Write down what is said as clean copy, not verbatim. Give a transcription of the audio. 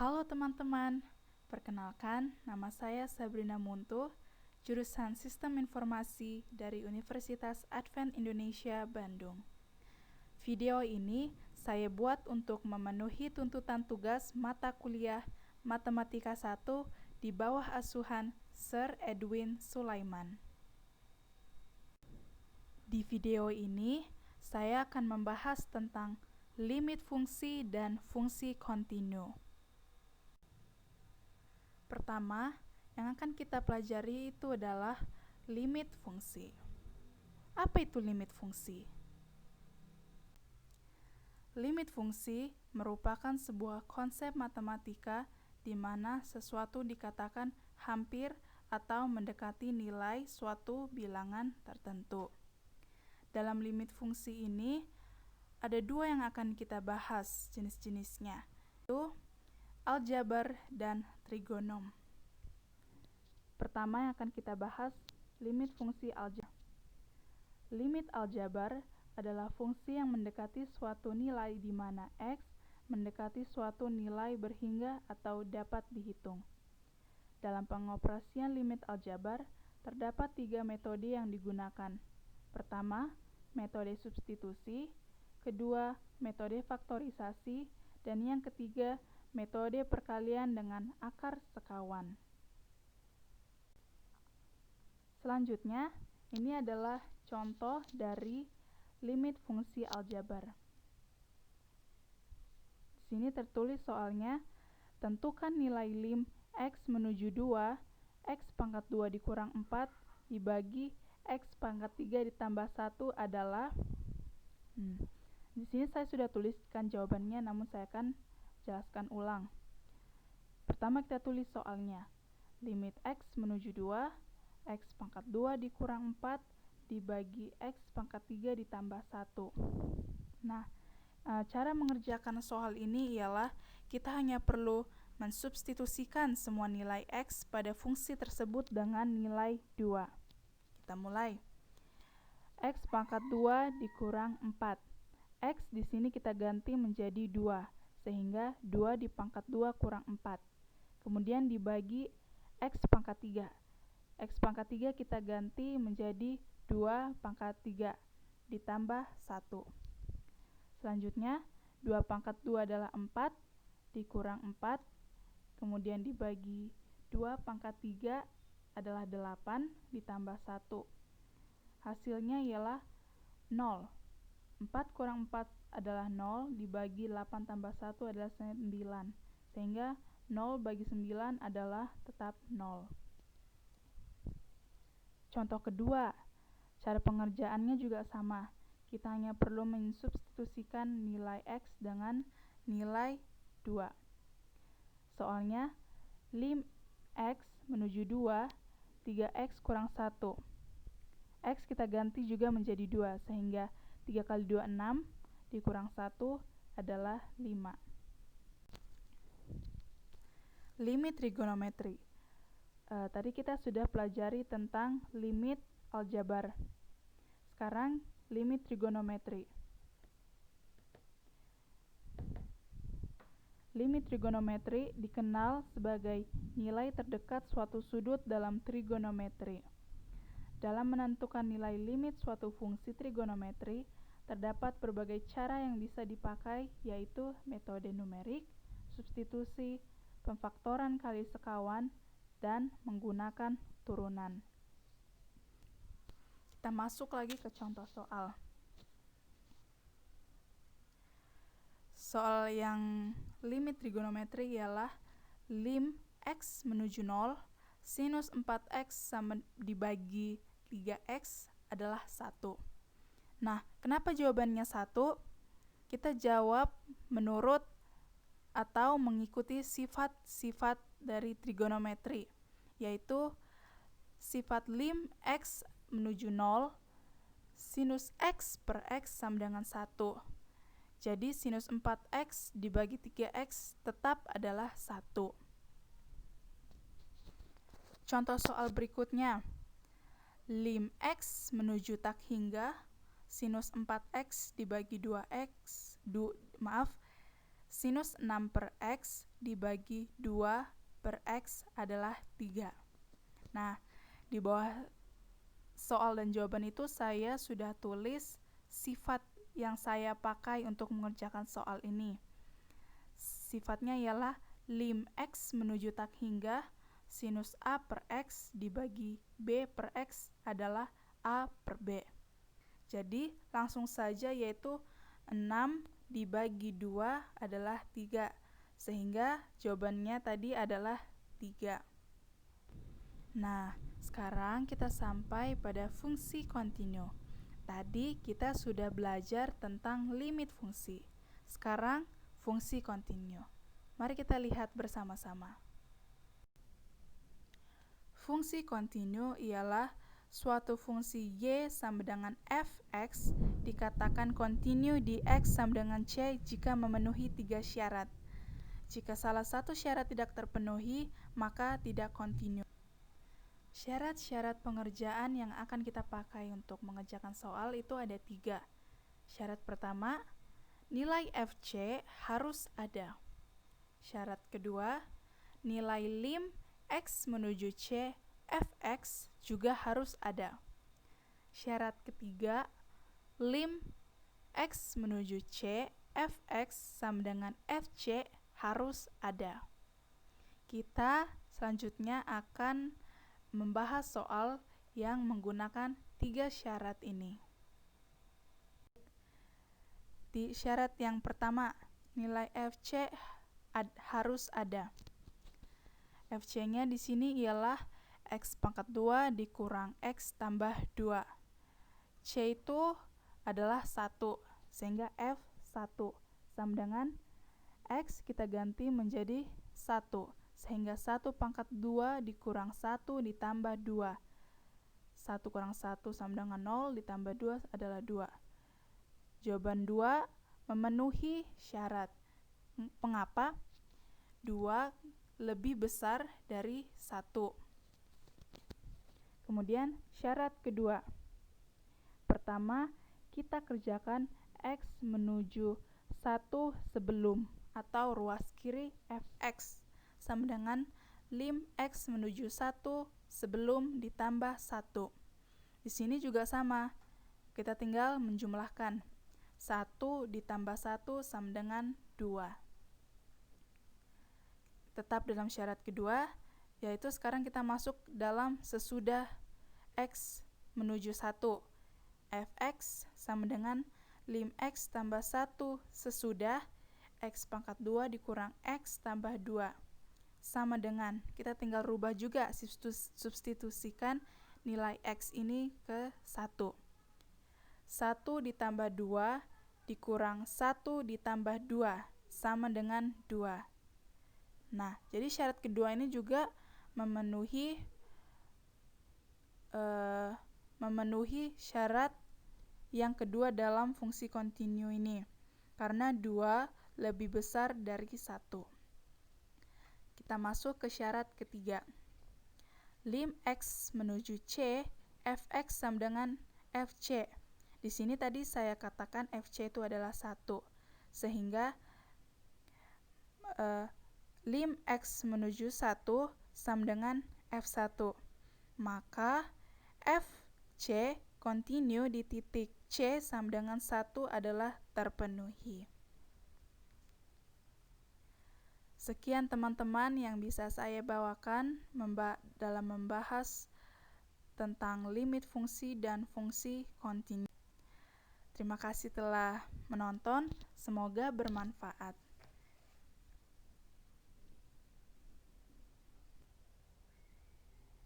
Halo teman-teman, perkenalkan nama saya Sabrina Muntu, jurusan Sistem Informasi dari Universitas Advent Indonesia, Bandung. Video ini saya buat untuk memenuhi tuntutan tugas mata kuliah Matematika 1 di bawah asuhan Sir Edwin Sulaiman. Di video ini, saya akan membahas tentang limit fungsi dan fungsi kontinu. Pertama, yang akan kita pelajari itu adalah limit fungsi. Apa itu limit fungsi? Limit fungsi merupakan sebuah konsep matematika di mana sesuatu dikatakan hampir atau mendekati nilai suatu bilangan tertentu. Dalam limit fungsi ini, ada dua yang akan kita bahas jenis-jenisnya, yaitu aljabar dan trigonom. Pertama yang akan kita bahas, limit fungsi aljabar. Limit aljabar adalah fungsi yang mendekati suatu nilai di mana x mendekati suatu nilai berhingga atau dapat dihitung. Dalam pengoperasian limit aljabar, terdapat 3 metode yang digunakan. Pertama, metode substitusi, kedua, metode faktorisasi, dan yang ketiga, metode perkalian dengan akar sekawan. Selanjutnya, ini adalah contoh dari limit fungsi aljabar. Di sini tertulis soalnya, tentukan nilai lim x menuju 2, x pangkat 2 dikurang 4 dibagi x pangkat 3 ditambah 1 adalah di sini saya sudah tuliskan jawabannya, namun saya akan jelaskan ulang. Pertama kita tulis soalnya, limit x menuju 2, x pangkat 2 dikurang 4 dibagi x pangkat 3 ditambah 1. Nah, cara mengerjakan soal ini ialah kita hanya perlu mensubstitusikan semua nilai x pada fungsi tersebut dengan nilai 2. Kita mulai. X pangkat 2 dikurang 4. X di sini kita ganti menjadi 2, sehingga 2 di pangkat 2 kurang 4. Kemudian dibagi x pangkat 3. X pangkat 3 kita ganti menjadi 2 pangkat 3 ditambah 1. Selanjutnya, 2 pangkat 2 adalah 4 dikurang 4. Kemudian dibagi 2 pangkat 3 adalah 8 ditambah 1. Hasilnya ialah 0. 4 kurang 4 adalah 0, dibagi 8 tambah 1 adalah 9. Sehingga 0 bagi 9 adalah tetap 0. Contoh kedua, cara pengerjaannya juga sama. Kita hanya perlu mensubstitusikan nilai x dengan nilai 2. Soalnya, lim x menuju 2, 3x kurang 1. X kita ganti juga menjadi 2, sehingga 3 kali 2, 6, dikurang 1 adalah 5. Limit trigonometri. Tadi kita sudah pelajari tentang limit aljabar. Sekarang, limit trigonometri. Limit trigonometri dikenal sebagai nilai terdekat suatu sudut dalam trigonometri. Dalam menentukan nilai limit suatu fungsi trigonometri, terdapat berbagai cara yang bisa dipakai, yaitu metode numerik, substitusi, pemfaktoran kali sekawan, dan menggunakan turunan. Kita masuk lagi ke contoh soal. Soal yang limit trigonometri ialah lim x menuju 0, sinus 4x sama dibagi 3x adalah 1. Nah, kenapa jawabannya 1? Kita jawab menurut atau mengikuti sifat-sifat dari trigonometri, yaitu sifat lim x menuju 0, sinus x per x sama dengan 1. Jadi sinus 4x dibagi 3x tetap adalah 1. Contoh soal berikutnya. Lim x menuju tak hingga, sinus 4x dibagi 2x, Sinus 6 per X dibagi 2 per X adalah 3. Nah, di bawah soal dan jawaban itu saya sudah tulis sifat yang saya pakai untuk mengerjakan soal ini. Sifatnya ialah lim X menuju tak hingga sinus A per X dibagi B per X adalah A per B. Jadi langsung saja, yaitu 6 dibagi 2 adalah 3. Sehingga jawabannya tadi adalah 3. Nah, sekarang kita sampai pada fungsi kontinu. Tadi kita sudah belajar tentang limit fungsi. Sekarang fungsi kontinu. Mari kita lihat bersama-sama. Fungsi kontinu ialah suatu fungsi y sama dengan fx dikatakan kontinu di x sama dengan c jika memenuhi 3 syarat. Jika salah satu syarat tidak terpenuhi, maka tidak kontinu. Syarat-syarat pengerjaan yang akan kita pakai untuk mengerjakan soal itu ada 3. Syarat pertama, nilai fc harus ada. Syarat kedua, nilai lim x menuju c fx juga harus ada. Syarat ketiga, lim x menuju c fx sama dengan fc harus ada. Kita selanjutnya akan membahas soal yang menggunakan 3 syarat ini. Di syarat yang pertama, nilai fc harus ada. Fc-nya di sini ialah x pangkat 2 dikurang x tambah 2. C itu adalah 1, sehingga F1 sama dengan X kita ganti menjadi 1, sehingga 1 pangkat 2 dikurang 1 ditambah 2. 1 kurang 1 sama dengan 0 ditambah 2 adalah 2. Jawaban 2 memenuhi syarat. Mengapa? 2 lebih besar dari 1. Kemudian syarat kedua. Pertama, kita kerjakan X menuju 1 sebelum atau ruas kiri fx sama dengan lim X menuju 1 sebelum ditambah 1. Di sini juga sama. Kita tinggal menjumlahkan. 1 ditambah 1 sama dengan 2. Tetap dalam syarat kedua, yaitu sekarang kita masuk dalam sesudah X menuju 1. Fx sama dengan lim X tambah 1 sesudah X pangkat 2 dikurang X tambah 2. Sama dengan, kita tinggal rubah juga, substitusikan nilai X ini ke 1. 1 ditambah 2 dikurang 1 ditambah 2 sama dengan 2. Nah, jadi syarat kedua ini juga memenuhi syarat yang kedua dalam fungsi kontinu ini, karena 2 lebih besar dari 1. Kita masuk ke syarat ketiga. Lim X menuju C, fx sama dengan fc. Di sini tadi saya katakan fc itu adalah 1, sehingga lim X menuju 1 sama dengan F1. Maka FC kontinu di titik C sama dengan 1 adalah terpenuhi. Sekian teman-teman yang bisa saya bawakan dalam membahas tentang limit fungsi dan fungsi kontinu. Terima kasih telah menonton, semoga bermanfaat.